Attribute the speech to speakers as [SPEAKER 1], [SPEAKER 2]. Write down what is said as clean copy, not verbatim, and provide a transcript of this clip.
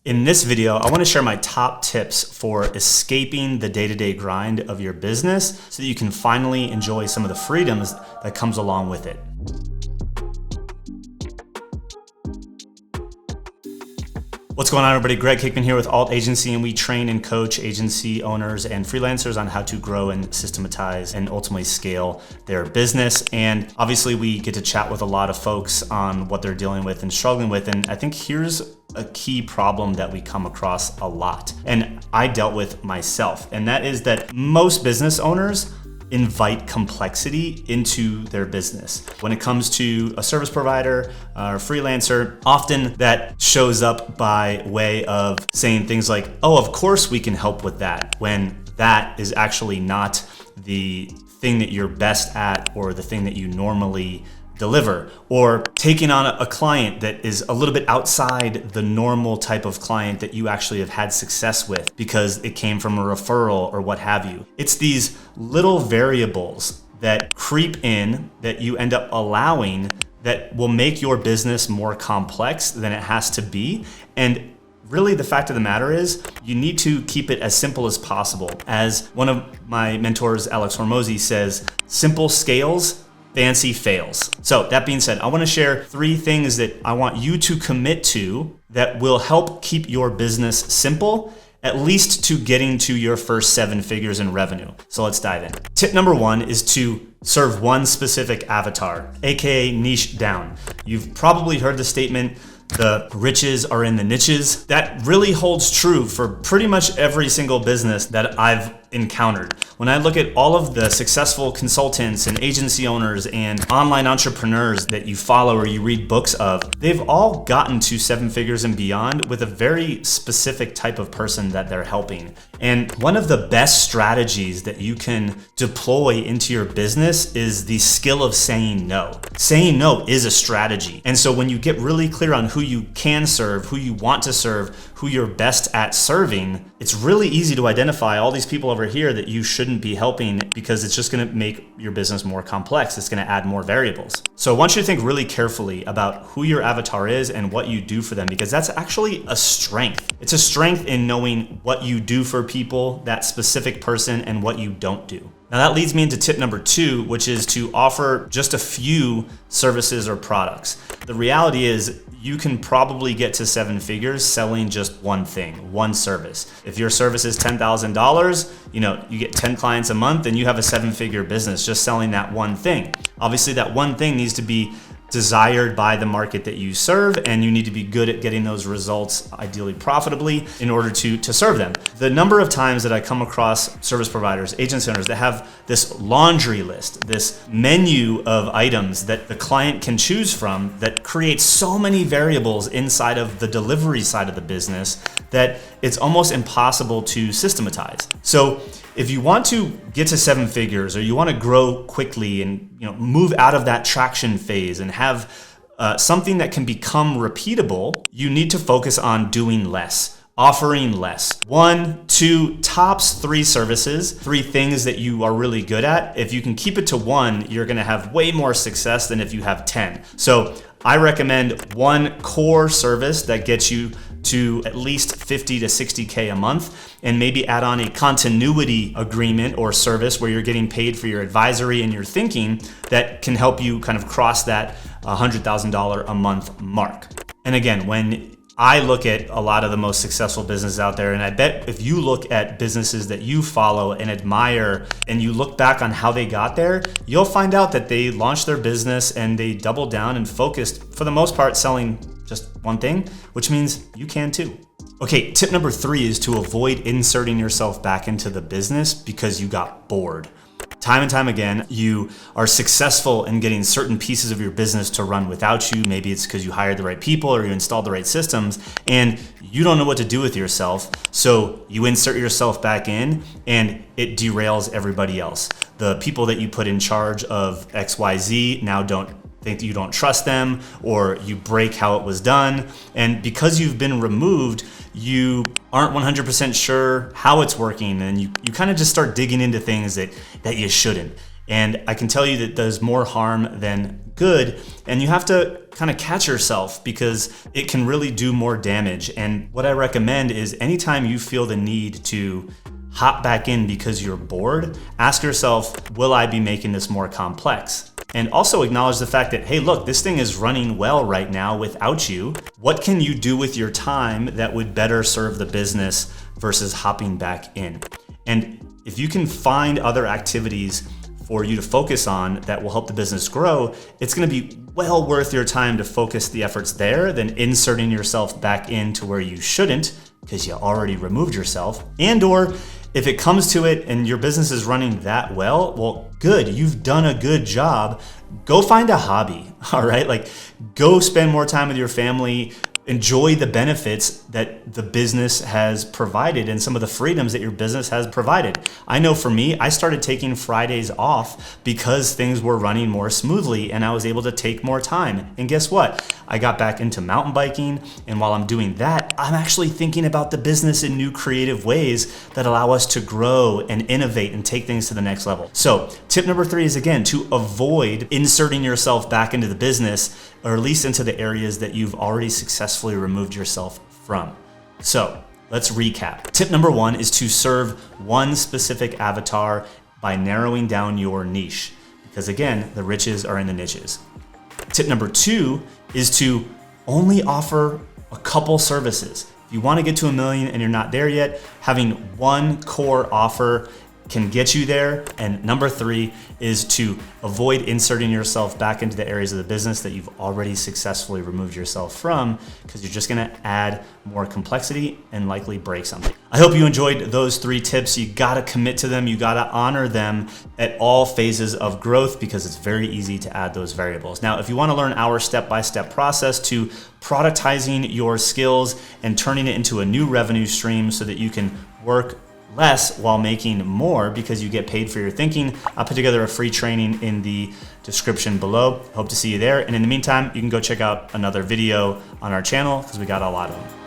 [SPEAKER 1] In this video, I want to share my top tips for escaping the day-to-day grind of your business so that you can finally enjoy some of the freedoms that comes along with it. What's going on, everybody? Greg Hickman here with Alt Agency, and we train and coach agency owners and freelancers on how to grow and systematize and ultimately scale their business. And obviously we get to chat with a lot of folks on what they're dealing with and struggling with. And I think here's a key problem that we come across a lot, and I dealt with myself. And that is that most business owners invite complexity into their business. When it comes to a service provider or freelancer, often that shows up by way of saying things like, oh, of course we can help with that, when that is actually not the thing that you're best at or the thing that you normally deliver, or taking on a client that is a little bit outside the normal type of client that you actually have had success with because it came from a referral or what have you. It's these little variables that creep in that you end up allowing that will make your business more complex than it has to be. And really, the fact of the matter is, you need to keep it as simple as possible. As one of my mentors, Alex Hormozy, says, simple scales, fancy fails. So that being said, I want to share 3 things that I want you to commit to that will help keep your business simple, at least to getting to your first 7 figures in revenue. So let's dive in. Tip number 1 is to serve one specific avatar, aka niche down. You've probably heard the statement, the riches are in the niches. That really holds true for pretty much every single business that I've encountered. When I look at all of the successful consultants and agency owners and online entrepreneurs that you follow or you read books of, they've all gotten to 7 figures and beyond with a very specific type of person that they're helping. And one of the best strategies that you can deploy into your business is the skill of saying no. Saying no is a strategy. And so when you get really clear on who you can serve, who you want to serve, who you're best at serving, it's really easy to identify all these people over here that you shouldn't be helping because it's just going to make your business more complex. It's going to add more variables. So I want you to think really carefully about who your avatar is and what you do for them, because that's actually a strength. It's a strength in knowing what you do for people, that specific person, and what you don't do. Now that leads me into tip number 2, which is to offer just a few services or products. The reality is you can probably get to 7 figures selling just one thing, one service. If your service is $10,000, you get 10 clients a month and you have a 7-figure business just selling that one thing. Obviously that one thing needs to be desired by the market that you serve, and you need to be good at getting those results, ideally profitably, in order to serve them. The number of times that I come across service providers, agency owners that have this laundry list, this menu of items that the client can choose from that creates so many variables inside of the delivery side of the business that it's almost impossible to systematize. So if you want to get to 7 figures, or you want to grow quickly and move out of that traction phase and have something that can become repeatable, you need to focus on doing less, offering less. 1, 2, tops 3 services, 3 things that you are really good at. If you can keep it to 1, you're going to have way more success than if you have 10. So I recommend 1 core service that gets you to at least 50 to 60K a month, and maybe add on a continuity agreement or service where you're getting paid for your advisory and your thinking that can help you kind of cross that $100,000 a month mark. And again, when I look at a lot of the most successful businesses out there, and I bet if you look at businesses that you follow and admire and you look back on how they got there, you'll find out that they launched their business and they doubled down and focused, for the most part, selling just one thing, which means you can too. Okay, tip number 3 is to avoid inserting yourself back into the business because you got bored. Time and time again, you are successful in getting certain pieces of your business to run without you. Maybe it's because you hired the right people or you installed the right systems, and you don't know what to do with yourself. So you insert yourself back in and it derails everybody else. The people that you put in charge of XYZ now don't think that you don't trust them, or you break how it was done. And because you've been removed, you aren't 100% sure how it's working, and you kind of just start digging into things that you shouldn't. And I can tell you that does more harm than good. And you have to kind of catch yourself because it can really do more damage. And what I recommend is anytime you feel the need to hop back in because you're bored, ask yourself, will I be making this more complex? And also acknowledge the fact that, hey, look, this thing is running well right now without you. What can you do with your time that would better serve the business versus hopping back in? And if you can find other activities for you to focus on that will help the business grow, it's gonna be well worth your time to focus the efforts there than inserting yourself back into where you shouldn't because you already removed yourself. And or if it comes to it and your business is running that well, good, you've done a good job. Go find a hobby, all right? Like go spend more time with your family, enjoy the benefits that the business has provided and some of the freedoms that your business has provided. I know for me, I started taking Fridays off because things were running more smoothly and I was able to take more time. And guess what? I got back into mountain biking, and while I'm doing that, I'm actually thinking about the business in new creative ways that allow us to grow and innovate and take things to the next level. So tip number 3 is, again, to avoid inserting yourself back into the business, or at least into the areas that you've already successfully removed yourself from. So let's recap. Tip number 1 is to serve one specific avatar by narrowing down your niche, because again, the riches are in the niches. Tip number 2 is to only offer a couple services. If you want to get to $1 million and you're not there yet, having one core offer can get you there. And number 3 is to avoid inserting yourself back into the areas of the business that you've already successfully removed yourself from, because you're just going to add more complexity and likely break something. I hope you enjoyed those 3 tips. You got to commit to them. You got to honor them at all phases of growth because it's very easy to add those variables. Now, if you want to learn our step-by-step process to productizing your skills and turning it into a new revenue stream so that you can work less while making more because you get paid for your thinking, I'll put together a free training in the description below. Hope to see you there. And in the meantime, you can go check out another video on our channel because we got a lot of them.